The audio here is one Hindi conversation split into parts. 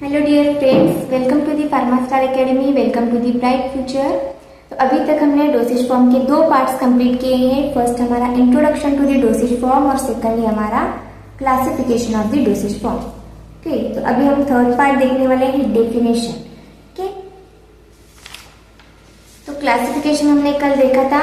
Hello dear friends, welcome to the Pharmastar academy, welcome to the bright future. तो अभी तक हमने डोसेज फॉर्म के दो पार्ट्स कंप्लीट किए हैं। फर्स्ट हमारा introduction to the dosage form और सेकंडली हमारा classification of the dosage form. Okay, तो अभी हम थर्ड पार्ट देखने वाले हैं, डेफिनेशन। ओके, तो क्लासिफिकेशन हमने कल देखा था।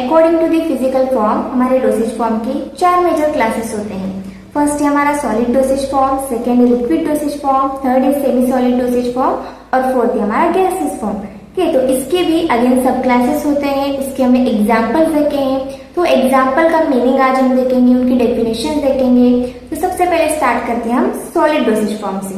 According to the physical form हमारे डोसेज फॉर्म के चार मेजर क्लासेस होते हैं। फर्स्ट है हमारा सॉलिड डोसेज फॉर्म, सेकेंड है लिक्विड डोसेज फॉर्म, थर्ड है सेमी सॉलिड डोसेज फॉर्म और फोर्थ है हमारा गैसेस फॉर्म। ठीक है, तो इसके भी अगेन सब क्लासेस होते हैं। इसके हमें एग्जाम्पल्स देखे हैं, तो एग्जाम्पल का मीनिंग आज हम देखेंगे, उनकी डेफिनेशन देखेंगे। तो सबसे पहले स्टार्ट करते हैं हम सॉलिड डोसेज फॉर्म से।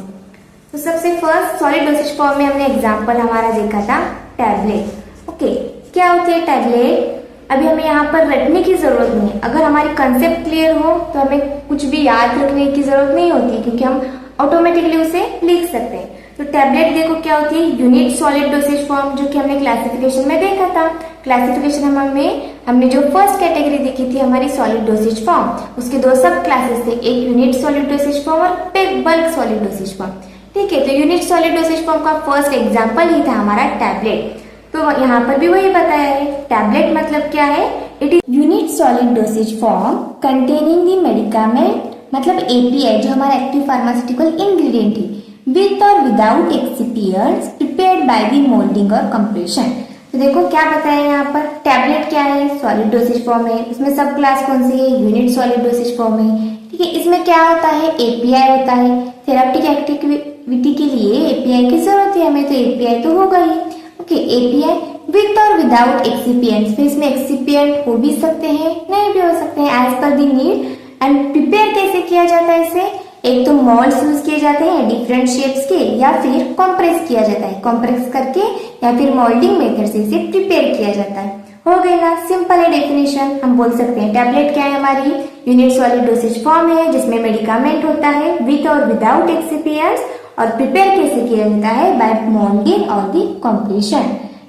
तो सबसे फर्स्ट सॉलिड डोसेज फॉर्म में हमने एग्जाम्पल हमारा देखा था टैबलेट। ओके, क्या होती है टैबलेट? अभी हमें यहाँ पर रटने की जरूरत नहीं है। अगर हमारी कंसेप्ट क्लियर हो तो हमें कुछ भी याद रखने की जरूरत नहीं होती, क्योंकि हम ऑटोमेटिकली उसे लिख सकते हैं। तो टैबलेट देखो क्या होती है, यूनिट सॉलिड डोसेज फॉर्म, जो कि हमने क्लासिफिकेशन में देखा था। क्लासिफिकेशन में हमने जो फर्स्ट कैटेगरी देखी थी हमारी सॉलिड डोसेज फॉर्म, उसके दो सब क्लासेस थे, एक यूनिट सॉलिड डोसेज फॉर्म और एक बल्क सॉलिड डोसेज फॉर्म। ठीक है, तो यूनिट सॉलिड डोसेज फॉर्म का फर्स्ट एग्जाम्पल ही था हमारा टैबलेट। तो यहाँ पर भी वही बताया है, टैबलेट मतलब क्या है, it is unit solid dosage form containing the medicament, मतलब एपीआई जो हमारा एक्टिव फार्मास्यूटिकल इंग्रेडिएंट है, विद और without excipients prepared by the moulding और कंप्रेशन। तो देखो क्या बताया यहाँ पर, टैबलेट क्या है, सॉलिड डोसेज फॉर्म है। इसमें सब क्लास कौन सी है, यूनिट सॉलिड डोसेज फॉर्म है। ठीक है, इसमें क्या होता है, एपीआई होता है। थेराप्यूटिक एक्टिविटी के लिए एपीआई की जरूरत है हमें, तो एपीआई तो होगा ही। ओके, एपीआई विद और विदाउट एक्सिपिएंट्स, फिर इसमें एक्सिपिएंट हो भी सकते हैं, नहीं भी हो सकते हैं, as per the need. And prepare कैसे किया जाता है इसे, एक तो मोल्ड्स यूज किए जाते हैं डिफरेंट शेप्स के, या फिर कॉम्प्रेस किया जाता है, कॉम्प्रेस करके या फिर मोल्डिंग मेथड से इसे प्रिपेयर किया जाता है। हो गई ना, सिंपल है डेफिनेशन। हम बोल सकते हैं टैबलेट क्या है, हमारी यूनिट सॉलिड डोसेज फॉर्म है जिसमें मेडिकामेंट होता है विद और विदाउट एक्सिपिएंट्स, और प्रिपेयर कैसे किया जाता है, बाय मोल्डिंग और दी कॉम्प्रेशन।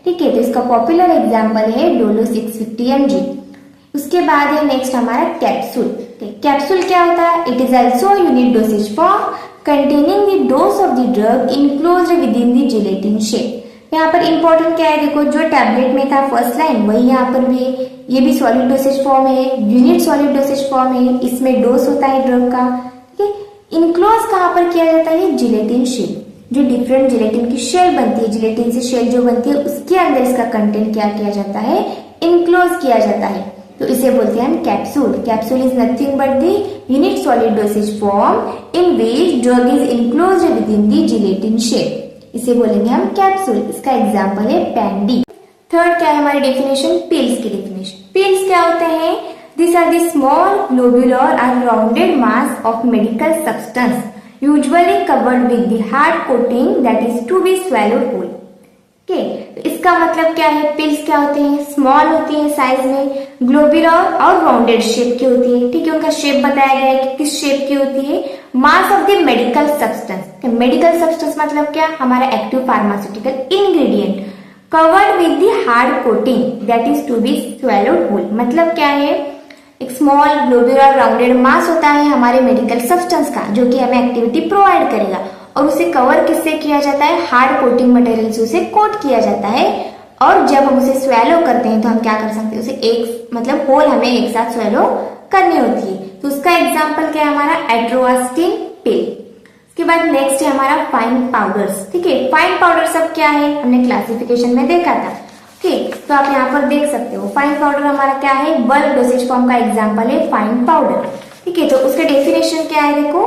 ठीक है, तो इसका पॉपुलर एग्जांपल है डोलो 650 mg। उसके बाद है नेक्स्ट हमारा कैप्सूल। कैप्सूल क्या होता है, it is also unit dosage form containing the dose of the drug enclosed within the gelatin shape. यहाँ पर इंपॉर्टेंट क्या है, देखो जो टैबलेट में था फर्स्ट लाइन वही यहाँ पर भी है। ये भी सॉलिड डोसेज फॉर्म है, यूनिट सॉलिड डोसेज फॉर्म है, इसमें डोज होता है ड्रग का। ठीक है, इनक्लोज कहाँ पर किया जाता है, जिलेटिन शेल, जो डिफरेंट जिलेटिन की शेल बनती है, जिलेटिन से शेल जो बनती है उसके अंदर इसका कंटेंट क्या किया जाता है, इनक्लोज किया जाता है। तो इसे बोलते हैं हम capsule. Capsule is nothing but the unit solid dosage form in which drug is enclosed within the gelatin shell, इसे बोलेंगे हम कैप्सूल। इसका एग्जाम्पल है पैंडी। थर्ड क्या है हमारी डेफिनेशन, पिल्स की डेफिनेशन। पिल्स क्या होते हैं, these are the small globular and rounded mass of medical substance usually covered with the hard coating that is to be swallowed whole। okay, तो इसका मतलब क्या है, पिल्स क्या होते हैं, स्मॉल होती है साइज में, ग्लोबुलर और राउंडेड शेप की होती है। ठीक है, उनका शेप बताया गया है कि किस शेप की होती है, mass of the medical substance. Medical substance मतलब क्या, हमारा active pharmaceutical ingredient, covered with the hard coating that is to be swallowed whole। मतलब क्या है, एक स्मॉल ग्लोबुलर राउंडेड मास होता है हमारे मेडिकल सब्सटेंस का, जो कि हमें एक्टिविटी प्रोवाइड करेगा, और उसे कवर किससे किया जाता है, हार्ड कोटिंग मटेरियल से उसे कोट किया जाता है। और जब हम उसे स्वेलो करते हैं तो हम क्या कर सकते हैं, उसे एक मतलब होल हमें एक साथ स्वेलो करनी होती है। तो उसका एग्जाम्पल क्या है हमारा, एट्रोवास्टिन पिल। उसके बाद नेक्स्ट है हमारा फाइन पाउडर्स। ठीक है, फाइन पाउडर सब क्या है, हमने क्लासिफिकेशन में देखा था। ठीक, तो आप यहाँ पर देख सकते हो फाइन पाउडर हमारा क्या है, बल्क डोसेज फॉर्म का एग्जांपल है फाइन पाउडर। ठीक है, तो उसका डेफिनेशन क्या है, देखो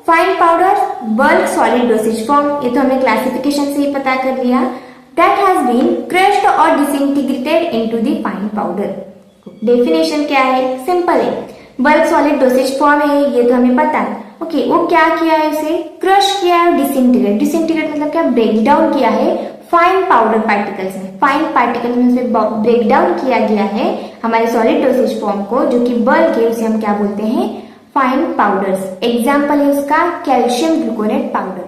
fine powder bulk solid dosage form, ये तो हमने क्लासिफिकेशन से ही पता कर लिया, दैट हैज बीन क्रश्ड और disintegrated into the fine powder. Definition क्या है, सिंपल है, बल्क सॉलिड डोसेज फॉर्म है ये तो हमें पता है। ओके, वो क्या किया है, उसे क्रश किया है, डिसइंटीग्रेट, डिसइंटीग्रेट मतलब क्या, ब्रेक डाउन किया है फाइन पाउडर पार्टिकल्स में, फाइन पार्टिकल में उसे ब्रेक डाउन किया गया है हमारे सॉलिड डोसेज फॉर्म को, जो कि बल्क है, उसे हम क्या बोलते हैं, फाइन पाउडर्स। एग्जाम्पल है उसका कैल्शियम ग्लूकोनेट पाउडर।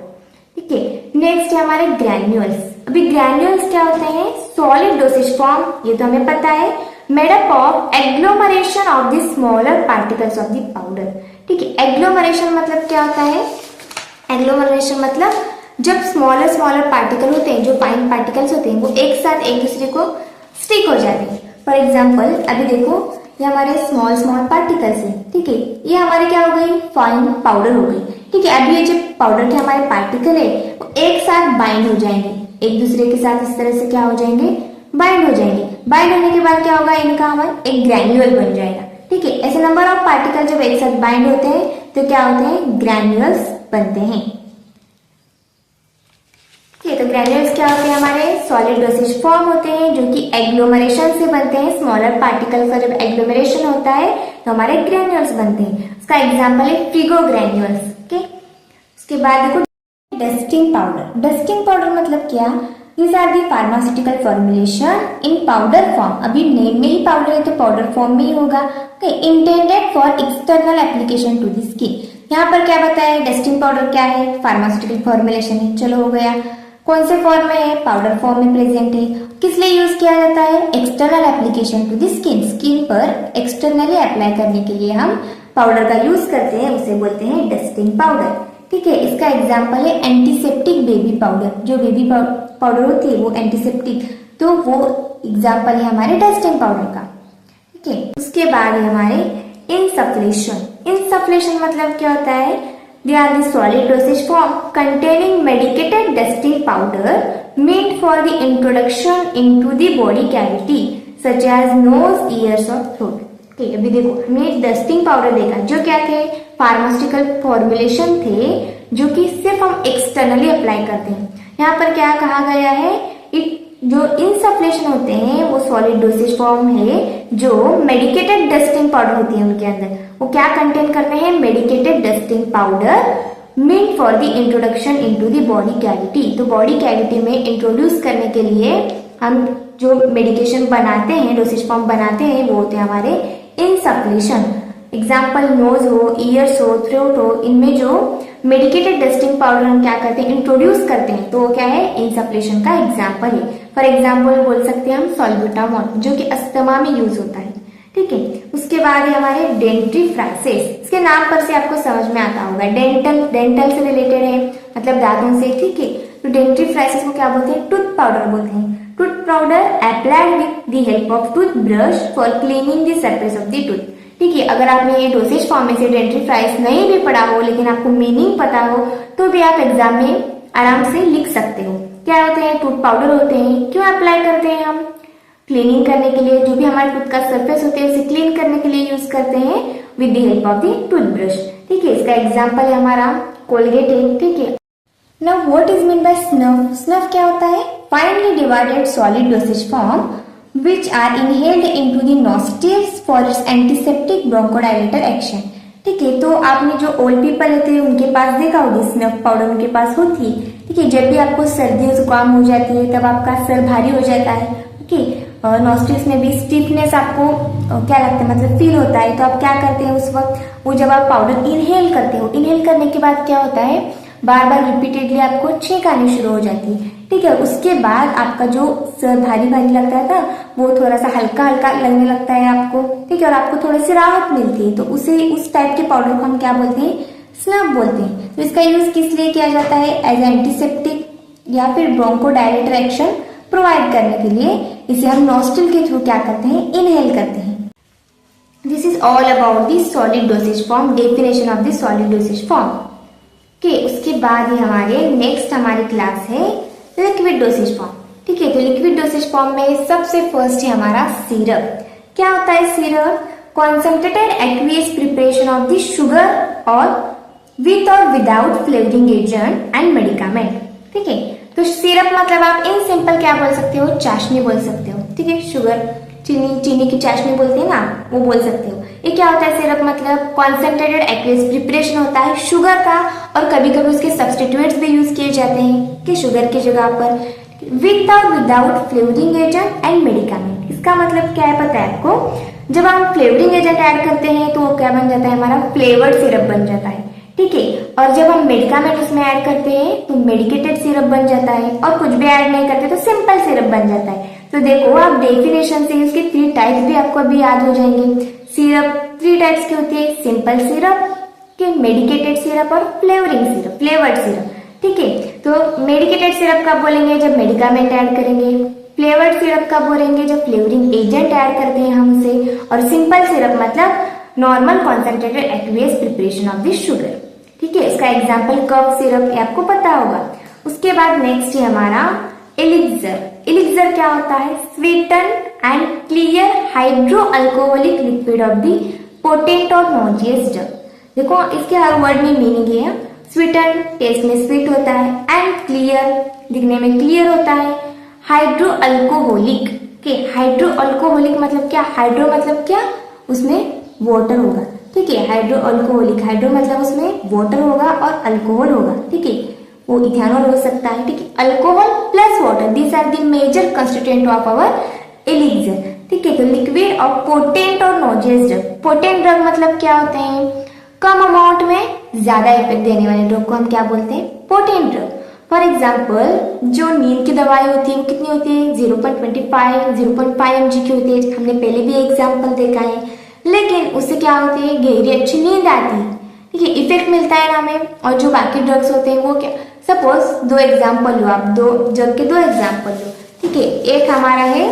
ठीक है, नेक्स्ट है हमारे ग्रैन्यूल्स। अभी ग्रैन्यूल्स क्या होते हैं, सॉलिड डोसेज फॉर्म, ये तो हमें पता है, made up of agglomeration of the smaller particles of the powder. ठीक है, एग्लोमरेशन मतलब क्या होता है, एग्लोमरेशन मतलब जब स्मॉलर स्मॉलर पार्टिकल होते हैं, जो फाइन पार्टिकल्स होते हैं, वो एक साथ एक दूसरे को स्टिक हो जाते हैं। फॉर एग्जाम्पल अभी देखो, ये हमारे स्मॉल स्मॉल पार्टिकल्स हैं, ठीक है, ये हमारे क्या हो गई, फाइन पाउडर हो गई, ठीक है। अभी ये जो पाउडर के हमारे पार्टिकल है वो एक साथ बाइंड हो जाएंगे, एक दूसरे के साथ इस तरह से क्या हो जाएंगे, बाइंड हो जाएंगे। बाइंड होने के बाद क्या होगा, इनका हमारा एक ग्रैन्युअल बन जाएगा, ठीक है। ऐसे नंबर ऑफ पार्टिकल जब एक साथ बाइंड होते हैं तो क्या होते हैं, ग्रैन्युअल्स बनते हैं। तो ग्रैन्युल्स क्या होते हैं, हमारे सॉलिड डोसेज फॉर्म होते हैं जो कि एग्लोमरेशन से बनते हैं। स्मॉलर पार्टिकल का जब एग्लोमरेशन होता है तो हमारे ग्रैन्युल्स बनते हैं। उसका एग्जांपल है फिगो ग्रैन्युल्स, ओके। उसके बाद देखो डस्टिंग पाउडर। डस्टिंग पाउडर मतलब क्या, these are the pharmaceutical formulation in powder form. अभी नेम में ही पाउडर है तो पाउडर फॉर्म में ही होगा, okay. Intended for external application to the skin. यहाँ पर क्या बताया है, डस्टिंग पाउडर क्या है, फार्मास्यूटिकल फॉर्मुलेशन है, चलो हो गया। कौन से फॉर्म में है, पाउडर फॉर्म में प्रेजेंट है। किस लिए यूज किया जाता है, external application to the skin. Skin पर एक्सटर्नली अप्लाई करने के लिए हम पाउडर का यूज करते हैं, उसे बोलते हैं डस्टिंग पाउडर, ठीक है। इसका एग्जांपल है एंटीसेप्टिक बेबी पाउडर। जो बेबी पाउडर होती है वो एंटीसेप्टिक, तो वो एग्जांपल है हमारे डस्टिंग पाउडर का, ठीक है। उसके बाद है हमारे इनसफ्लेशन। इनसफ्लेशन मतलब क्या होता है, they are the solid dosage form containing medicated dusting powder meant for the introduction into the body cavity such as nose, ears or throat। ठीक है, अभी देखो हमने डस्टिंग पाउडर देखा जो क्या थे, फार्मास्यूटिकल फॉर्मुलेशन थे जो कि सिर्फ हम एक्सटर्नली अप्लाई करते हैं। यहाँ पर क्या कहा गया है, जो इनसफ्लेशन होते हैं वो सॉलिड डोसेज फॉर्म है जो मेडिकेटेड डस्टिंग पाउडर होती है, उनके अंदर वो क्या कंटेन करते हैं, medicated dusting powder meant for the introduction into the body cavity. तो बॉडी कैविटी में इंट्रोड्यूस करने के लिए हम जो मेडिकेशन बनाते हैं, डोसेज फॉर्म बनाते हैं, वो होते हैं हमारे इनसफ्लेशन। एग्जाम्पल नोज हो, ईयर्स हो, थ्रोट हो, इनमें जो मेडिकेटेड डस्टिंग पाउडर हम क्या करते हैं, इंट्रोड्यूस करते हैं, तो वो क्या है, इनसफ्लेशन का एग्जाम्पल है। फॉर एग्जाम्पल बोल सकते हैं हम सॉल्ब्यूटामॉल जो कि अस्थमा में यूज होता है, ठीक है। उसके बाद है हमारे डेंटिफ्राइसिस। इसके नाम पर से आपको समझ में आता होगा, डेंटल से रिलेटेड है, मतलब दांतों से, ठीक है। तो डेंटिफ्राइसिस को क्या बोलते हैं, टूथ पाउडर बोलते हैं। Tooth powder applied with the help of tooth brush for cleaning the surface of the tooth, ठीक है। अगर आपने ये डोसेज फॉर्म में से डेंटिफ्राइस नहीं भी पढ़ा हो लेकिन आपको मीनिंग पता हो तो भी आप एग्जाम में आराम से लिख सकते हो। क्या होते हैं, टूथ पाउडर होते हैं। क्यों अप्लाई करते हैं हम, क्लीनिंग करने के लिए, जो भी हमारे टूथ का सरफेस होते हैं उसे क्लीन करने के लिए यूज करते हैं with the help of the toothbrush, ठीक है। इसका एग्जांपल है हमारा कोलगेट है, ठीक है। Now what is mean by snuff. Snuff क्या होता है, finally divided solid dosage form which are inhaled into the nostrils for its antiseptic bronchodilator action, ठीक है। तो आपने जो ओल्ड पीपल रहते हैं उनके पास देखा होगी स्नफ पाउडर उनके पास होती है, ठीक है। जब भी आपको सर्दी जुकाम हो जाती है तब आपका सर भारी हो जाता है, ठीक है। नॉस्ट्रिल्स में भी स्टिफनेस आपको क्या लगता है, मतलब फील होता है, तो आप क्या करते हैं उस वक्त, वो जब आप पाउडर इनहेल करते हो, इनहेल करने के बाद क्या होता है, बार बार रिपीटेडली आपको छींक आनी शुरू हो जाती है, ठीक है। उसके बाद आपका जो सर भारी भारी लगता है ना, वो थोड़ा सा हल्का हल्का लगने लगता है आपको, ठीक है, और आपको थोड़ी सी राहत मिलती है। तो उसे उस टाइप के पाउडर को हम क्या बोलते हैं, स्नफ बोलते हैं। तो इसका यूज किस लिए किया जाता है, एज एंटीसेप्टिक या फिर ब्रोंकोडायलेटर एक्शन प्रोवाइड करने के लिए इसे हम नॉस्ट्रिल के थ्रू क्या करते हैं, इनहेल करते हैं। This is all about the solid dosage form, definition of the solid dosage form, okay. उसके बाद ही हमारे नेक्स्ट हमारी क्लास है लिक्विड डोसेज फॉर्म, ठीक है। तो लिक्विड डोसेज फॉर्म में सबसे फर्स्ट है हमारा सिरप। क्या होता है syrup, concentrated aqueous preparation of the sugar और विथ और without flavouring agent and medicament, ठीक है। तो सिरप मतलब आप इन सिंपल क्या बोल सकते हो, चाशनी बोल सकते हो, ठीक है। शुगर चीनी की चाशनी बोलते हैं ना, वो बोल सकते हो। ये क्या होता है सिरप मतलब, कॉन्सेंट्रेटेड एक्वियस प्रिपरेशन होता है शुगर का, और कभी कभी उसके सब्सटीट्यूएंट्स भी यूज किए जाते हैं कि शुगर की जगह पर, विद और without flavouring agent and medicament. इसका मतलब क्या है पता है आपको, जब हम फ्लेवरिंग एजेंट ऐड करते हैं तो वो क्या बन जाता है, हमारा फ्लेवर्ड सिरप बन जाता है, ठीक है। और जब हम मेडिकामेंट उसमें ऐड करते हैं तो मेडिकेटेड सिरप बन जाता है, और कुछ भी ऐड नहीं करते तो सिंपल सिरप बन जाता है। तो देखो आप डेफिनेशन से उसके 3 टाइप्स भी आपको अभी याद हो जाएंगे। सिरप 3 टाइप्स की होती है, सिंपल सिरप, के मेडिकेटेड सिरप और फ्लेवरिंग सिरप, फ्लेवर्ड सिरप, ठीक है। तो मेडिकेटेड सिरप कब बोलेंगे, जब मेडिकामेंट ऐड करेंगे। फ्लेवर्ड सिरप कब बोलेंगे, जब फ्लेवरिंग एजेंट ऐड करते हैं हम उसे। और सिंपल सिरप मतलब normal concentrated aqueous preparation of the sugar. ठीक है, इसका एग्जाम्पल कफ सिरप, ये आपको पता होगा। उसके बाद नेक्स्ट है हमारा एलिक्सर। एलिक्सर क्या होता है, sweeten and clear hydroalcoholic liquid of the potent और नॉजियस ड्रग। देखो इसके हर वर्ड में मीनिंग है, स्वीटन टेस्ट में स्वीट होता है, एंड क्लियर दिखने में क्लियर होता है, hydro alcoholic K hydro alcoholic मतलब क्या, हाइड्रो मतलब क्या, उसमें वाटर होगा। ठीक है, हाइड्रो अल्कोहलिक, हाइड्रो मतलब उसमें वाटर होगा और अल्कोहल होगा। ठीक है, वो इथेनॉल हो सकता है। ठीक है, alcohol plus water, this are the major constituent of our elixir. ठीक है, तो लिक्विड ऑफ पोटेंट और नॉजियस ड्रग। पोटेंट ड्रग मतलब क्या होते हैं, कम अमाउंट में ज्यादा इफेक्ट देने वाले ड्रग को हम क्या बोलते हैं, पोटेंट ड्रग। फॉर एग्जाम्पल जो नींद की दवाई होती है वो कितनी होती है, 0.25 0.5 mg की होती है। हमने पहले भी एग्जाम्पल देखा है, लेकिन उससे क्या होती है, गहरी अच्छी नींद आती है। ठीक है, इफेक्ट मिलता है ना हमें। और जो बाकी ड्रग्स होते हैं वो क्या, सपोज दो एग्जाम्पल लो आप, दो ड्रग के दो एग्जाम्पल लो। ठीक है, एक हमारा है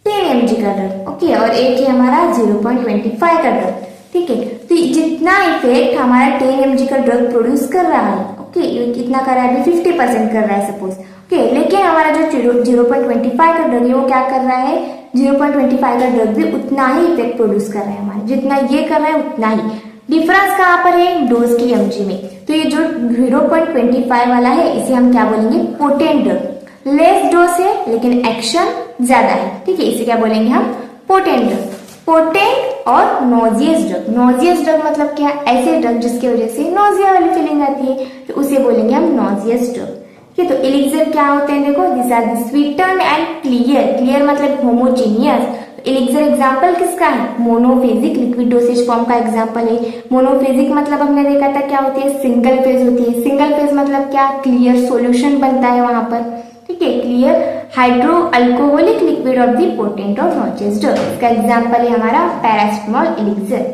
10 mg का ड्रग, ओके, और एक है हमारा 0.25 का ड्रग। ठीक है, तो जितना इफेक्ट हमारा 10 mg का ड्रग प्रोड्यूस कर रहा है, ओके, ये कितना कर रहा है, अभी 50% कर रहा है सपोज, ओके, लेकिन हमारा जो 0.25 का ड्रग है वो क्या कर रहा है, 0.25 का ड्रग भी उतना ही इफेक्ट प्रोड्यूस कर रहा है हमारे, जितना ये कर रहा है उतना ही। डिफरेंस कहाँ पर है, डोज की mg में। तो ये जो 0.25 वाला है इसे हम क्या बोलेंगे, पोटेंट ड्रग। लेस डोज है लेकिन एक्शन ज्यादा है। ठीक है, इसे क्या बोलेंगे हम, पोटेंट ड्रग। पोटेंट और नॉजियस ड्रग। नॉजियस ड्रग मतलब क्या, ऐसे ड्रग जिसकी वजह से नॉजिया वाली फीलिंग आती है, तो उसे बोलेंगे हम नॉजियस ड्रग। ठीक है, तो एलिक्सर क्या होते हैं, देखो this are the sweeten and clear. Clear मतलब होमोजीनियस। एलिक्सर एग्जाम्पल किसका है, मोनोफेजिक लिक्विड डोसेज फॉर्म का एग्जाम्पल है। मोनोफेजिक मतलब हमने देखा था क्या होती है, सिंगल फेज होती है। सिंगल फेज मतलब क्या, क्लियर सॉल्यूशन बनता है वहां पर। ठीक है, clear hydroalcoholic liquid of the potent और नॉजियस ड्रग। इसका एग्जाम्पल है हमारा पैरासिटामोल एलिक्सर।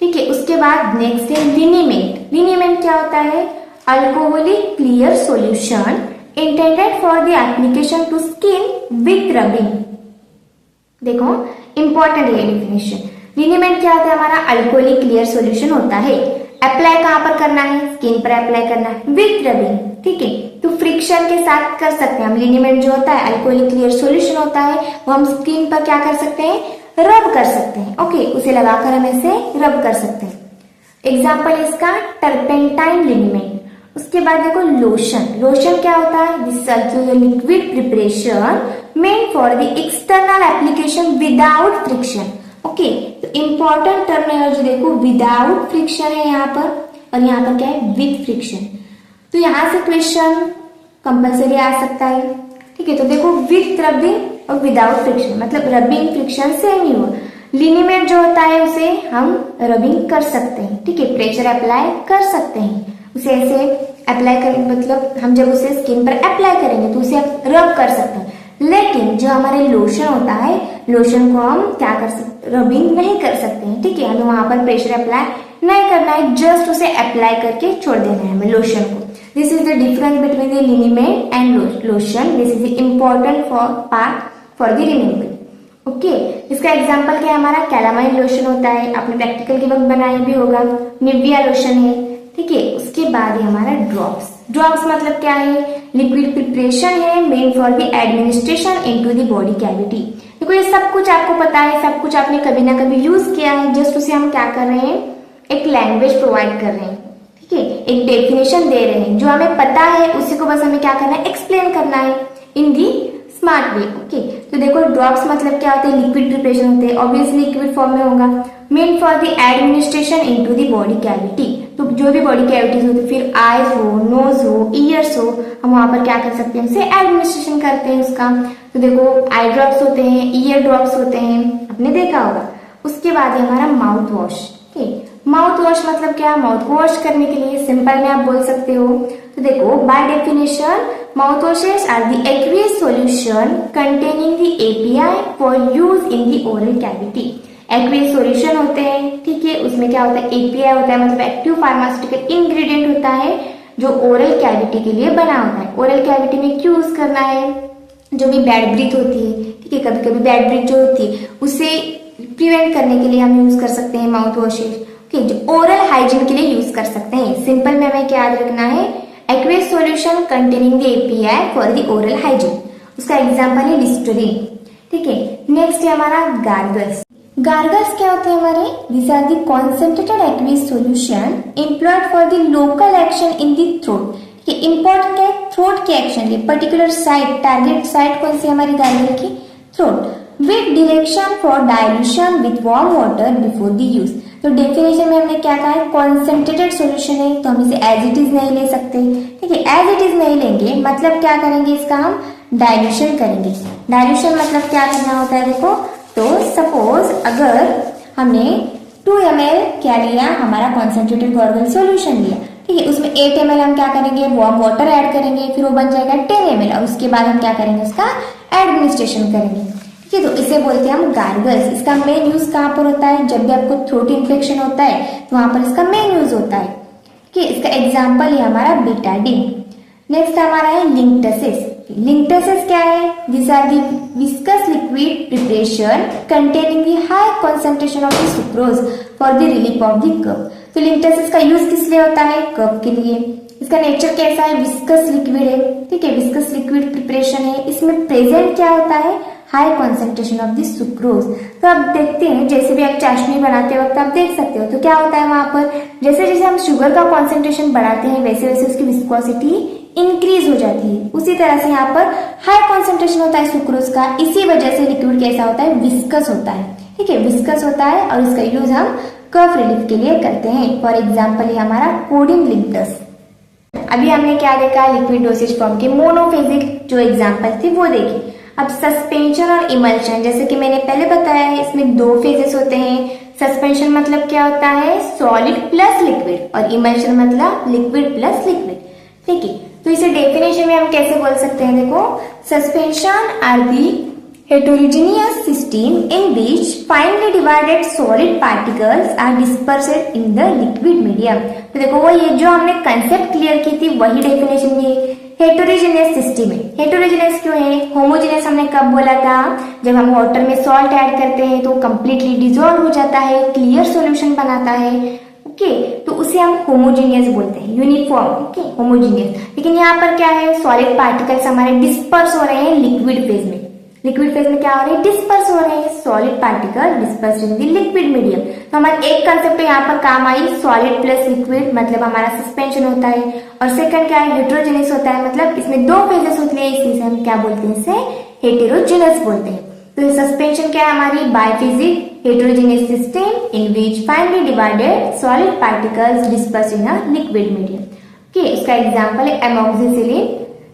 ठीक है, उसके बाद नेक्स्ट है लिनीमेंट। लिनीमेंट क्या होता है, alcoholic clear solution intended for the application to skin with rubbing. देखो इंपॉर्टेंट है डेफिनेशन। लिनीमेंट क्या होता है, हमारा अल्कोहलिक क्लियर सॉल्यूशन होता है। अप्लाई कहाँ पर करना है, स्किन पर अप्लाई करना है विथ रबिंग। ठीक है, तो फ्रिक्शन के साथ कर सकते हैं हम। लिनीमेंट जो होता है अल्कोहलिक क्लियर सॉल्यूशन होता है, वो हम स्किन पर क्या कर सकते हैं, रब कर सकते हैं। ओके, उसे लगाकर हम ऐसे रब कर सकते हैं। एग्जाम्पल इसका टर्पेंटाइन लिनीमेंट। उसके बाद देखो लोशन। लोशन क्या होता है, this is liquid preparation made for the external application without friction. Okay, तो इंपॉर्टेंट टर्मिनोलॉजी देखो, विदाउट फ्रिक्शन है यहाँ पर, और यहाँ पर क्या है, विद फ्रिक्शन। तो यहाँ से क्वेश्चन कंपल्सरी आ सकता है। ठीक है, तो देखो विथ रबिंग और विदाउट फ्रिक्शन, मतलब रबिंग फ्रिक्शन सेम ही हुआ। लिनीमेंट जो होता है उसे हम रबिंग कर सकते हैं। ठीक है, प्रेशर अप्लाई कर सकते हैं, उसे ऐसे अप्लाई करेंगे, मतलब हम जब उसे स्किन पर अप्लाई करेंगे तो उसे रब कर सकते हैं। लेकिन जो हमारे लोशन होता है, लोशन को हम क्या कर सकते, रबिंग नहीं कर सकते हैं। ठीक है, हमें वहां पर प्रेशर अप्लाई नहीं करना है, जस्ट उसे अप्लाई करके छोड़ देना है हमें लोशन को। This is the difference between the liniment and lotion. This is the important part for the remembering. Okay, इसका एग्जाम्पल क्या है, हमारा कैलामाइन लोशन होता है, आपने प्रैक्टिकल के वक्त बनाया भी होगा। निविया लोशन है। ठीक है, उसके बाद है हमारा ड्रॉप्स। ड्रॉप्स मतलब क्या है, लिक्विड प्रिपरेशन है made for the administration into the body cavity. देखो ये सब कुछ आपको पता है, सब कुछ आपने कभी ना कभी यूज किया है, जस्ट उसे हम क्या कर रहे हैं, एक लैंग्वेज प्रोवाइड कर रहे हैं। ठीक है, एक डेफिनेशन दे रहे हैं, जो हमें पता है उसी को बस हमें क्या करना है, एक्सप्लेन करना है इन दी स्मार्ट वे। ओके, तो देखो ड्रॉप्स मतलब क्या होते हैं, लिक्विड प्रिपरेशन होते हैं, ऑब्वियसली लिक्विड फॉर्म में होगा, main for the administration into the body cavity. तो जो भी बॉडी कैविटीज होती, फिर आईज हो, नोज हो, ईयर्स हो, हम वहां पर क्या कर सकते हैं, उसे एडमिनिस्ट्रेशन करते हैं उसका। तो देखो आई ड्रॉप्स होते हैं, ईयर ड्रॉप्स होते हैं, आपने देखा होगा। उसके बाद है हमारा माउथ वॉश। माउथ वॉश मतलब क्या, माउथ को वॉश करने के लिए सिंपल में आप बोल सकते हो। तो देखो by definition mouth washes are the aqueous solution containing the API for use in the oral cavity. Aqueous solution होते हैं, ठीक है, उसमें क्या होता है, एपीआई होता है, मतलब एक्टिव फार्मास्यूटिकल इंग्रेडिएंट होता है, जो ओरल कैविटी के लिए बना होता है। ओरल कैविटी में क्यों यूज करना है, जो भी बैड ब्रीथ होती है, ठीक है, कभी कभी बैड ब्रीथ जो होती है उसे प्रिवेंट करने के लिए हम यूज कर सकते हैं माउथ वॉशेज, ओके, जो ओरल हाइजीन के लिए यूज कर सकते हैं। सिंपल में हमें क्या याद रखना है, aqueous solution containing the API for the oral hygiene, उसका एग्जांपल है लिस्टरीन, ठीक है। नेक्स्ट है हमारा गार्गल्स। गार्गल्स क्या होते हैं हमारे, this are the concentrated aqueous solution employed for the local action in the throat. Important है थ्रोट के एक्शन के पर्टिकुलर साइट, टारगेट साइट कौन सी हमारी गार्गल की, throat, with direction for dilution with warm water before the use. तो डेफिनेशन में हमने क्या कहा है, कॉन्सेंट्रेटेड सॉल्यूशन है तो हम इसे एज इट इज नहीं ले सकते, ठीक है, एज इट इज नहीं लेंगे मतलब क्या करेंगे, इसका हम डाइल्यूशन करेंगे। डाइल्यूशन मतलब क्या करना होता है, देखो, तो सपोज अगर हमने 2 ml क्या लिया, हमारा कॉन्सेंट्रेटेड गार्गल सॉल्यूशन लिया, ठीक है, उसमें 8 ml हम क्या करेंगे, वार्म वाटर ऐड करेंगे, फिर वो बन जाएगा 10 ml और उसके बाद हम क्या करेंगे, उसका एडमिनिस्ट्रेशन करेंगे, ठीक है। तो इसे बोलते हैं हम गार्गल्स। इसका मेन यूज कहाँ पर होता है, जब भी आपको थ्रोट इन्फेक्शन होता है तो वहां पर इसका मेन यूज होता है, ठीक है। इसका एग्जाम्पल है हमारा बीटाडीन। नेक्स्ट हमारा है लिंक्टसिस। लिंक्टसिस क्या है, this are the viscous liquid preparation containing the high concentration of the sucrose for the relief of the cough. तो लिंक्टसिस का यूज किस लिए होता है, कफ के लिए। इसका नेचर कैसा है, विस्कस लिक्विड है, ठीक है, विस्कस लिक्विड प्रिपरेशन है। इसमें प्रेजेंट क्या होता है, high concentration of the sucrose. तो आप देखते हैं जैसे भी आप चाशनी बनाते वक्त आप देख सकते हो तो क्या होता है वहां पर, जैसे जैसे हम शुगर का कॉन्सेंट्रेशन बढ़ाते हैं वैसे वैसे उसकी विस्कोसिटी इंक्रीज हो जाती है। उसी तरह से यहाँ पर हाई कॉन्सेंट्रेशन होता है सुक्रोज का, इसी वजह से लिक्विड कैसा होता है, विस्कस होता है, ठीक है, विस्कस होता है और इसका यूज हम कफ रिलीफ के लिए करते हैं। फॉर एग्जाम्पल है हमारा कोडिन लिंक्टस। अभी हमने क्या देखा, लिक्विड डोसेज फॉर्म के मोनोफेजिक जो एग्जाम्पल थे वो देखे। अब सस्पेंशन और इमल्शन, जैसे कि मैंने पहले बताया है, इसमें 2 फेजेस होते हैं। सस्पेंशन मतलब क्या होता है, सॉलिड प्लस लिक्विड, और इमल्शन मतलब लिक्विड प्लस लिक्विड, ठीक है। तो इसे डेफिनेशन में हम कैसे बोल सकते हैं, देखो, suspension are the heterogeneous system in which finely divided solid particles are dispersed in the liquid medium। तो देखो वो ये जो हमने कंसेप्ट क्लियर की थी वही डेफिनेशन भी हेटेरोजेनियस सिस्टम है। हेटेरोजेनियस क्यों है, होमोजेनियस हमने कब बोला था, जब हम वाटर में सॉल्ट ऐड करते हैं तो कंप्लीटली डिसॉल्व हो जाता है, क्लियर सॉल्यूशन बनाता है, ओके, तो उसे हम होमोजेनियस बोलते हैं, यूनिफॉर्म, ओके, होमोजेनियस। लेकिन यहाँ पर क्या है, सॉलिड पार्टिकल्स हमारे डिस्पर्स हो रहे हैं लिक्विड फेज में। लिक्विड फेज में क्या हो रहे हैं, डिस्पर्स हो रहे हैं, solid particle disperse in the liquid medium. तो हमारा एक कंसेप्ट यहाँ पर काम आई, सॉलिड प्लस लिक्विड मतलब हमारा सस्पेंशन होता है, और सेकंड क्या है, हेटेरोजेनियस होता है, मतलब इसमें 2 फेजेस होते हैं, इसलिए हम क्या बोलते हैं, इसे हेटेरोजेनियस बोलते हैं। तो सस्पेंशन क्या है हमारी, biphasic heterogeneous system in which finely divided solid particles disperse in a liquid medium, okay. इसका एग्जांपल है amoxicillin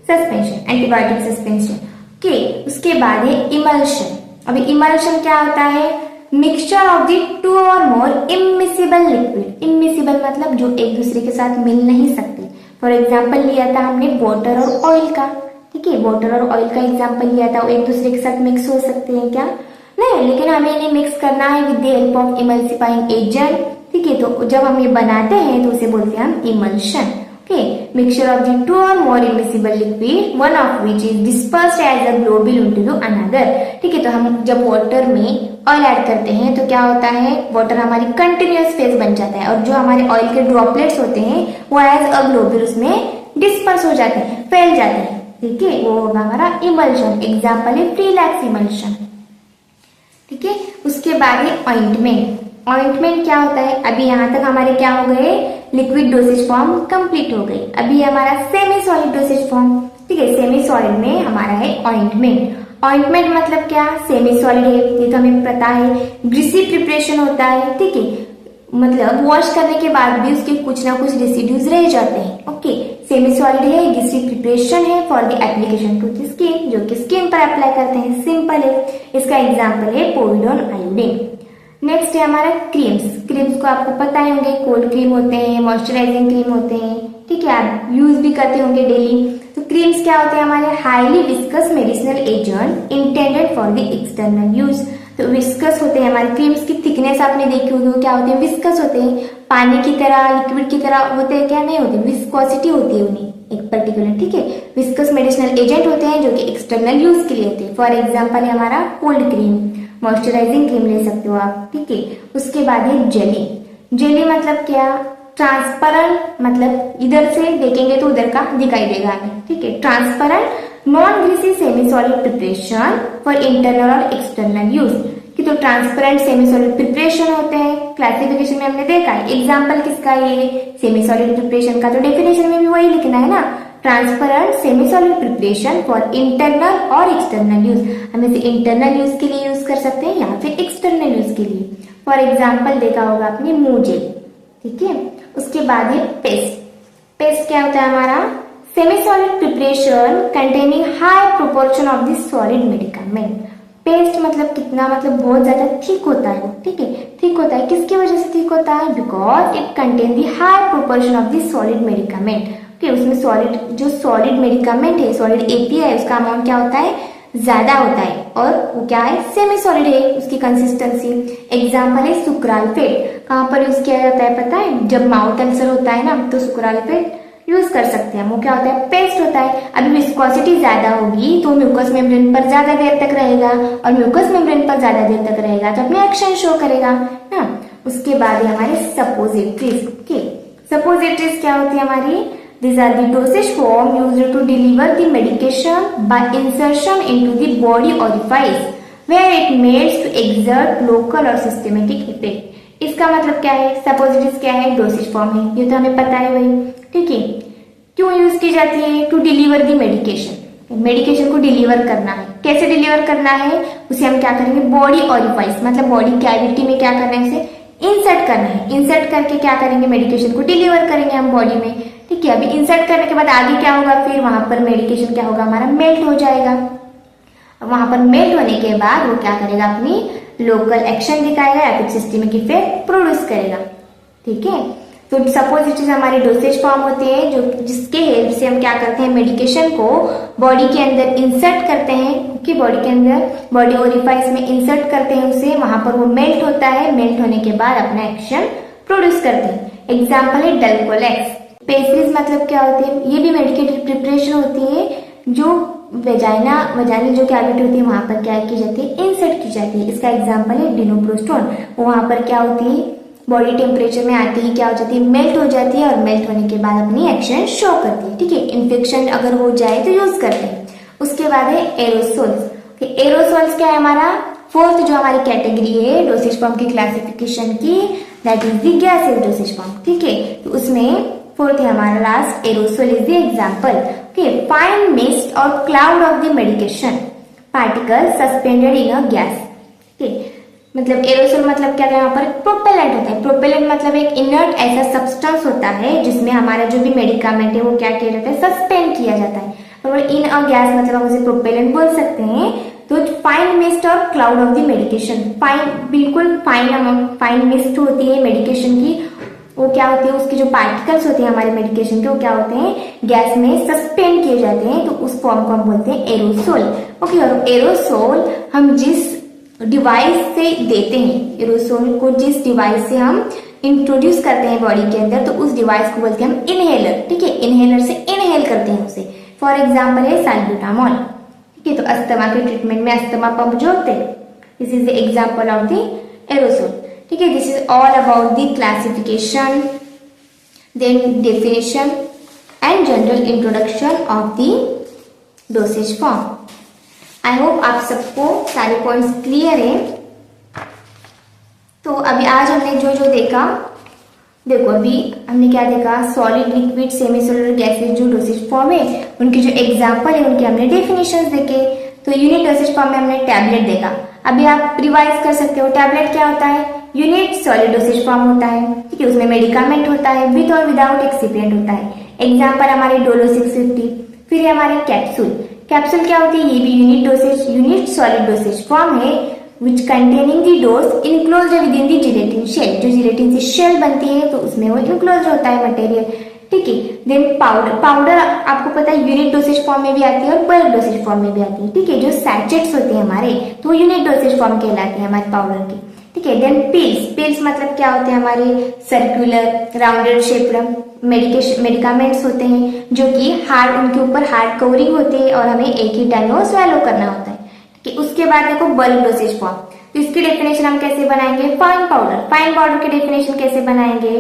suspension, antibiotic suspension, okay. उसके बाद है इमल्शन। अभी इमल्शन क्या होता है, मिक्सचर ऑफ दी 2 और मोर इमिसिबल लिक्विड। इमिसिबल मतलब जो एक दूसरे के साथ मिल नहीं सकते। फॉर एग्जांपल लिया था हमने वाटर और ऑयल का, ठीक है, वाटर और ऑयल का एग्जांपल लिया था, वो एक दूसरे के साथ मिक्स हो सकते हैं क्या, नहीं, लेकिन हमें इन्हें मिक्स करना है with the help of emulsifying agent, ठीक है। तो जब हम ये बनाते हैं तो उसे बोलते हैं हम emulsion, okay, mixture of the 2 or more immiscible liquid, one of which is dispersed as a globule into the another, ठीक है। तो हम जब वाटर में ऑयल ऐड करते हैं तो क्या होता है, वाटर हमारी कंटिन्यूअस फेज बन जाता है, और जो हमारे ऑयल के ड्रॉपलेट्स होते हैं वो एज अ ग्लोब्यूल उसमें डिस्पर्स हो जाते हैं, फैल जाते हैं, ठीक है, वो होगा हमारा इमल्शन। एग्जाम्पल है फ्रीलैक्स इमल्शन, ठीक है। उसके बाद है ऑइंटमेंट। ऑइंटमेंट क्या होता है, अभी यहाँ तक हमारे क्या हो गए, लिक्विड डोसेज फॉर्म कंप्लीट हो गई। अभी हमारा सेमी सॉलिड डोसेज फॉर्म, ठीक है, सेमी सॉलिड में हमारा है ऑइंटमेंट। ऑइंटमेंट मतलब क्या, सेमी सॉलिड है, ये तो हमें पता है, ग्रीसी प्रिपरेशन होता है, ठीक है, मतलब वॉश करने के बाद भी उसके कुछ ना कुछ रेसिड्यूज रह जाते हैं, ओके। सेमी सॉलिड है, ग्रीसी प्रिपरेशन है for the application to the skin, जो कि स्किन पर अप्लाई करते हैं, सिंपल है। इसका एग्जाम्पल है पोविडोन आयोडीन। नेक्स्ट है हमारा क्रीम्स। क्रीम्स को आपको पता ही होंगे, कोल्ड क्रीम होते हैं, मॉइस्चराइजिंग क्रीम होते हैं, ठीक है, आप यूज भी करते होंगे डेली। तो क्रीम्स क्या होते हैं हमारे, highly viscous medicinal agent intended for the external use. तो विस्कस होते हैं हमारे क्रीम्स की थिकनेस आपने देखी होगी, वो क्या होते हैं, विस्कस होते हैं, पानी की तरह लिक्विड की तरह होते हैं क्या, नहीं होते, विस्कोसिटी होती है उन्हें एक पर्टिकुलर, ठीक है। विस्कस मेडिसिनल एजेंट होते हैं जो कि एक्सटर्नल यूज के लिए होते हैं। फॉर एग्जांपल है हमारा कोल्ड क्रीम, मॉइस्चराइजिंग क्रीम ले सकते हो आप, ठीक है। उसके बाद है जेली। जेली मतलब क्या, ट्रांसपेरेंट, मतलब इधर से देखेंगे तो उधर का दिखाई देगा हमें, ठीक है। Transparent non greasy semi solid preparation for internal और एक्सटर्नल यूज, कि तो ट्रांसपेरेंट सेमी सॉलिड प्रिपरेशन होते हैं, क्लासिफिकेशन में हमने देखा है। एग्जांपल किसका है ये, सेमी सॉलिड प्रिपरेशन का, तो डेफिनेशन में भी वही लिखना है ना, transparent semi solid preparation for internal और एक्सटर्नल यूज। हम इसे इंटरनल यूज के लिए यूज कर सकते हैं या फिर एक्सटर्नल यूज के लिए। फॉर एग्जाम्पल देखा होगा आपने मूव जेल, ठीक है। उसके बाद है पेस्ट। पेस्ट क्या होता है हमारा, semi solid preparation containing high proportion of this solid medicament. Paste मतलब कितना, मतलब बहुत ज्यादा थिक होता है वो, ठीक है। थिक होता है, किसकी वजह से थिक होता है, because it contain the high proportion of this solid medicament, okay. उसमें सॉलिड, जो सॉलिड मेडिकामेंट है, सॉलिड एपीआई है, उसका अमाउंट क्या होता है, ज्यादा होता है, और वो क्या है, सेमी सॉलिड है उसकी कंसिस्टेंसी। एग्जाम्पल है सुक्रालफेट। कहाँ पर यूज किया जाता है पता है, जब माउथ अल्सर होता है ना, तो सुक्रालफेट यूज कर सकते हैं। वो क्या होता है, पेस्ट होता है। अभी विस्कोसिटी ज्यादा होगी तो म्यूकस मेम्ब्रेन पर ज्यादा देर तक रहेगा, और म्यूकस मेम्ब्रेन पर ज्यादा देर तक रहेगा तो अपने एक्शन शो करेगा ना। उसके बाद है हमारे सपोजिटरीज, ओके। सपोजिटरीज क्या होती है हमारी, these are the dosage form used to deliver the medication by insertion into the body orifice where it makes to exert local or systematic effect। इसका मतलब क्या है, सपोजिटरीज क्या है, डोसेज फॉर्म है, ये तो हमें पता है भाई, ठीक है। क्यों यूज की जाती है, to deliver the medication, medication को डिलीवर करना है। कैसे डिलीवर करना है, उसे हम क्या करेंगे, बॉडी ऑरिफाइस मतलब बॉडी कैविटी में क्या करना है, उसे इंसर्ट करना है। इंसर्ट करके क्या करेंगे, मेडिकेशन को डिलीवर करेंगे हम बॉडी में, ठीक है। अभी इंसर्ट करने के बाद आगे क्या होगा, फिर वहां पर मेडिकेशन क्या होगा, हमारा मेल्ट हो जाएगा। वहां पर मेल्ट होने के बाद वो क्या करेगा, अपनी लोकल एक्शन दिखाएगा या फिर सिस्टमिक इफेक्ट प्रोड्यूस करेगा, ठीक है। तो सपोजिटरीज हमारे डोसेज फॉर्म होते हैं जो जिसके हेल्प से हम क्या करते हैं, मेडिकेशन को बॉडी के अंदर इंसर्ट करते हैं, कि बॉडी के अंदर बॉडी ओरिफाइस में इंसर्ट करते हैं उसे, वहां पर वो मेल्ट होता है, मेल्ट होने के बाद अपना एक्शन प्रोड्यूस करते हैं। एग्जाम्पल है डल्कोलेक्स। पेस्ट्रीज मतलब क्या होती है, ये भी मेडिकेटेड प्रिपरेशन होती है जो वजाइनल जो कैविटी होती है वहां पर क्या की जाती है, इंसर्ट की जाती है। इसका एग्जाम्पल है डिनोप्रोस्टोन। वहां पर क्या होती है, बॉडी टेम्परेचर में आती है, क्या हो जाती है, मेल्ट हो जाती है, और मेल्ट होने के बाद अपनी एक्शन शो करती है, ठीक है। इन्फेक्शन अगर हो जाए तो यूज करते हैं। उसके बाद है एरोसोल्स। एरोसोल्स क्या है हमारा, फोर्थ जो हमारी कैटेगरी है डोसेज फॉर्म की क्लासिफिकेशन की, that is the gases dosage form, ठीक है। तो उसमें फोर्थ है हमारा last, aerosol is the example, okay. Fine mist और cloud of the medication particle suspended in a gas, ठीक। मतलब एरोसोल मतलब क्या है, यहाँ पर प्रोपेलेंट होता है। प्रोपेलेंट मतलब एक इनर्ट ऐसा सब्सटेंस होता है जिसमें हमारा जो भी मेडिकामेंट है वो क्या किया जाता है, सस्पेंड किया जाता है। और इन अ गैस मतलब हम उसे प्रोपेलेंट बोल सकते हैं। तो फाइन मिस्ट और cloud of the medication, fine बिल्कुल फाइन मिस्ट होती है मेडिकेशन की, वो क्या होती है, उसके जो पार्टिकल्स होते हैं हमारे मेडिकेशन के, वो क्या होते हैं, गैस में सस्पेंड किए जाते हैं, तो उस फॉर्म को हम बोलते हैं एरोसोल, ओके। और एरोसोल हम जिस डिवाइस से देते हैं, एरोसोल को जिस डिवाइस से हम इंट्रोड्यूस करते हैं बॉडी के अंदर, तो उस डिवाइस को बोलते हैं हम इनहेलर, ठीक है। इनहेलर से इनहेल करते हैं उसे। फॉर एग्जाम्पल है साल्ब्यूटामॉल, ठीक है। तो अस्थमा के ट्रीटमेंट में अस्थमा पंप जो होते हैं, this is the example of the aerosol, ठीक है। This is all about the classification, then definition and general introduction of the dosage form. I hope आप सबको सारे पॉइंट्स क्लियर है। तो अभी आज हमने जो जो देखा, देखो अभी हमने क्या देखा, solid, liquid, semi solid, gases जो डोसेज फॉर्म है उनके जो एग्जाम्पल है उनके हमने डेफिनेशंस देखे। तो यूनिट डोसेज फॉर्म में हमने टैबलेट देखा। अभी आप रिवाइज कर सकते हो, टैबलेट क्या होता है, यूनिट सॉलिड डोसेज फॉर्म होता है, ठीक है। उसमें मेडिकामेंट होता है, विद और विदाउट एक्सिपिएंट होता है। एग्जाम्पल हमारे डोलो 650। फिर है हमारे कैप्सूल। कैप्सूल क्या होती है, ये भी यूनिट सॉलिड डोसेज फॉर्म है, which containing the dose enclosed within the gelatin shell. जो जिलेटिन से शेल बनती है तो उसमें वो इनक्लोज्ड होता है मटेरियल, ठीक है। देन पाउडर, पाउडर आपको पता है यूनिट डोसेज फॉर्म में भी आती है और बल्क डोसेज फॉर्म में भी आती है, ठीक है। जो सैचेट्स होते हैं हमारे तो यूनिट डोसेज फॉर्म कहलाते हैं हमारे पाउडर के, ठीक है। देन पिल्स, पिल्स मतलब क्या होते हैं हमारे सर्कुलर राउंडेड शेप्ड मेडिकामेंट्स होते हैं जो कि हार्ड, उनके ऊपर हार्ड कवरिंग होती है और हमें एक ही टाइम में स्वैलो करना होता है, ठीक है। उसके बाद देखो बल्क डोसेज फॉर्म, तो इसकी डेफिनेशन हम कैसे बनाएंगे, फाइन पाउडर, फाइन पाउडर की डेफिनेशन कैसे बनाएंगे,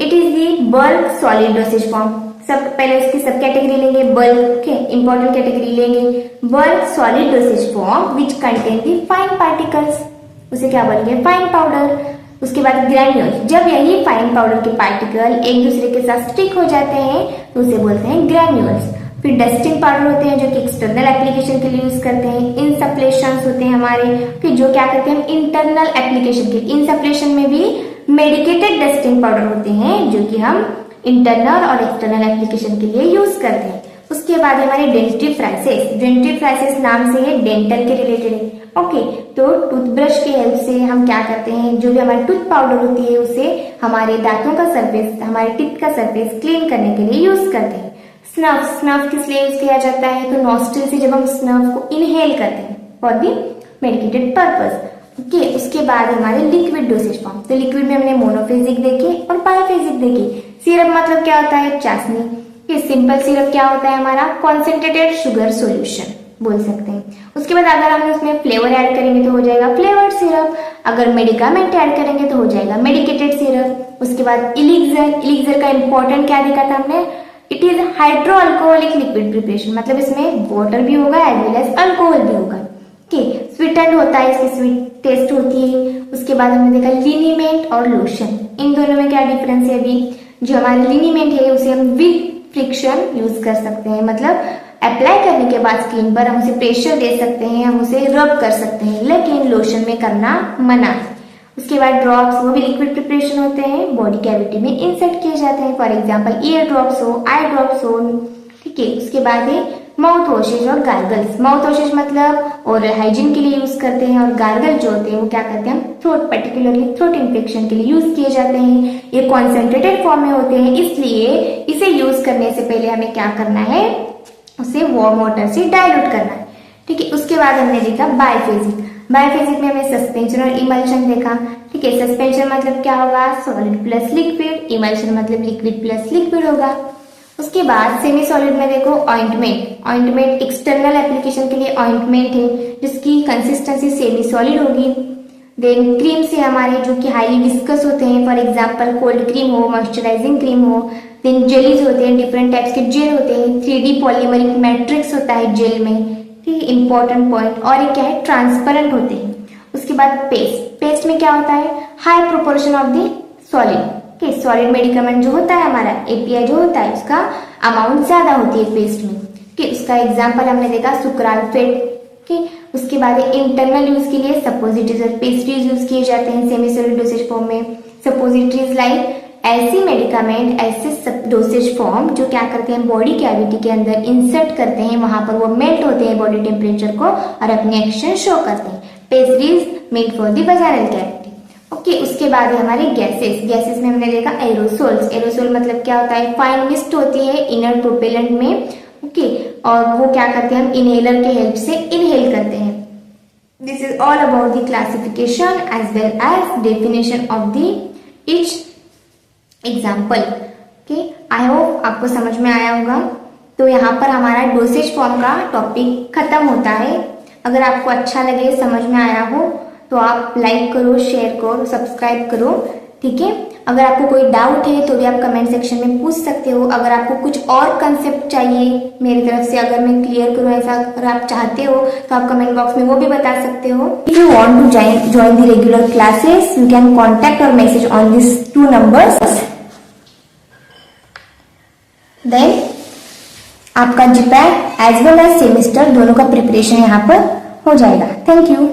it is the bulk solid dosage form. सब पहले उसकी सब कैटेगरी लेंगे, बल्क के इंपॉर्टेंट कैटेगरी लेंगे, bulk solid dosage form which contain the fine particles, उसे क्या बोलेंगे, फाइन पाउडर। उसके बाद ग्रैन्यूल, जब यही फाइन पाउडर के पार्टिकल एक दूसरे के साथ स्टिक हो जाते हैं तो उसे बोलते हैं ग्रैन्यूल्स। फिर डस्टिंग पाउडर होते हैं जो कि एक्सटर्नल एप्लीकेशन के लिए यूज करते हैं। इंसप्लेशंस होते हैं हमारे कि जो क्या करते हैं इंटरनल एप्लीकेशन के, इंसप्लेशन में भी मेडिकेटेड डस्टिंग पाउडर होते हैं जो कि हम इंटरनल और एक्सटर्नल एप्लीकेशन के लिए यूज करते हैं। उसके बाद हमारे डेंटिफ्राइसिस, डेंटिफ्राइसिस नाम से ये डेंटल के रिलेटेड है, ओके। तो टूथब्रश की हेल्प से हम क्या करते हैं, जो भी हमारी टूथ पाउडर होती है उसे हमारे दांतों का सरफेस, हमारे टीथ का सरफेस क्लीन करने के लिए यूज करते हैं। स्नफ, स्नफ किस लिए यूज किया जाता है, तो नॉस्ट्रिल से जब हम स्नफ को इनहेल करते हैं for the medicated purpose, okay. उसके बाद हमारे लिक्विड डोसेज फॉर्म, तो लिक्विड में हमने मोनोफेजिक देखे और बायोफेजिक देखे। सिरप मतलब क्या होता है, चाशनी, ये सिंपल सिरप क्या होता है हमारा, कॉन्सेंट्रेटेड शुगर सॉल्यूशन बोल सकते हैं। उसके बाद अगर हम उसमें फ्लेवर ऐड करेंगे तो हो जाएगा फ्लेवर्ड सिरप, अगर मेडिकामेंट ऐड करेंगे तो हो जाएगा मेडिकेटेड सिरप। उसके बाद इलिक्सर, इलिक्सर का इंपॉर्टेंट क्या देखा था हमने, it is hydro alcoholic liquid preparation, मतलब इसमें वाटर भी होगा एज वेल एज अल्कोहल भी होगा, ठीक। स्वीटेंड होता है, इसकी स्वीट टेस्ट होती है। उसके बाद हमने देखा लिनीमेंट और लोशन, इन दोनों में क्या डिफरेंस है, अभी जो हमारा लिनीमेंट है उसे हम विद फ्रिक्शन यूज कर सकते हैं, मतलब अप्लाई करने के बाद स्किन पर हम उसे प्रेशर दे सकते हैं, हम उसे रब कर सकते हैं, लेकिन लोशन में करना मना है। उसके बाद ड्रॉप्स, वो भी लिक्विड प्रिपरेशन होते हैं, बॉडी कैविटी में इंसर्ट किए जाते हैं, फॉर एग्जांपल ईयर ड्रॉप्स हो, आई ड्रॉप्स हो, ठीक है। उसके बाद है माउथ वॉशेज और गार्गल्स, माउथ वॉशेज मतलब ओरल हाइजीन के लिए यूज करते हैं और गार्गल जो होते हैं वो क्या करते हैं, थ्रोट, पर्टिकुलरली थ्रोट इन्फेक्शन के लिए यूज किए जाते हैं। ये कॉन्सेंट्रेटेड फॉर्म में होते हैं, इसलिए इसे यूज करने से पहले हमें क्या करना है, उसे वार्म वाटर से डाइल्यूट करना है, ठीक है। उसके बाद हमने देखा बायोफेजिक, बायोफेजिक में हमने सस्पेंशन और इमल्शन देखा, ठीक है। सस्पेंशन मतलब क्या होगा, सॉलिड प्लस लिक्विड, इमल्शन मतलब लिक्विड प्लस लिक्विड होगा। उसके बाद सेमी सॉलिड में देखो ऑइंटमेंट, ऑइंटमेंट एक्सटर्नल एप्लीकेशन के लिए ऑइंटमेंट है जिसकी कंसिस्टेंसी सेमी सॉलिड होगी। देन क्रीम से हमारे जो कि हाईली विस्कस होते हैं, फॉर एग्जांपल कोल्ड क्रीम हो, मॉइस्चराइजिंग क्रीम हो। देन जेलीज होते हैं, डिफरेंट टाइप्स के जेल होते हैं, 3D पॉलीमरिक मैट्रिक्स होता है जेल में, ठीक है, इंपॉर्टेंट पॉइंट। और ये क्या है, ट्रांसपेरेंट होते हैं। उसके बाद पेस्ट, पेस्ट में क्या होता है, high proportion of the solid, कि सॉलिड मेडिकमेंट जो होता है हमारा एपीआई जो होता है उसका अमाउंट ज्यादा होती है पेस्ट में, कि उसका एग्जांपल हमने देखा सुक्राल्फेट, कि उसके बाद इंटरनल यूज के लिए सपोजिटरीज और पेस्ट्रीज यूज किए जाते हैं सेमी सॉलिड डोसेज फॉर्म में। सपोजिटरीज लाइक ऐसी मेडिकामेंट, ऐसे डोसेज फॉर्म जो क्या करते हैं बॉडी कैविटी के अंदर इंसर्ट करते हैं, वहां पर वो मेल्ट होते हैं बॉडी टेम्परेचर को और अपने एक्शन शो करते हैं। Pastries made for the vaginal cavity, okay. उसके बाद है हमारे गैसेस, गैसेस में हमने देखा एरोसोल्स, एरोसोल मतलब क्या होता है, फाइन मिस्ट होती है इनर प्रोपेलेंट में, ओके, और वो क्या करते हैं हम इनहेलर के हेल्प से इनहेल करते हैं। This is all about the classification as well as definition of the each example, okay. I hope आपको समझ में आया होगा। तो यहाँ पर हमारा डोसेज फॉर्म का टॉपिक खत्म होता है। अगर आपको अच्छा लगे, समझ में आया हो तो आप लाइक करो, शेयर करो, सब्सक्राइब करो, ठीक है। अगर आपको कोई डाउट है तो भी आप कमेंट सेक्शन में पूछ सकते हो। अगर आपको कुछ और कंसेप्ट चाहिए मेरी तरफ से, अगर मैं क्लियर करूँ ऐसा अगर आप चाहते हो तो आप कमेंट बॉक्स में वो भी बता सकते हो। If you want to join the regular classes, you can contact or message on these 2 numbers. Then आपका GPAT as well as semester दोनों का प्रिपरेशन यहाँ पर हो जाएगा। Thank you.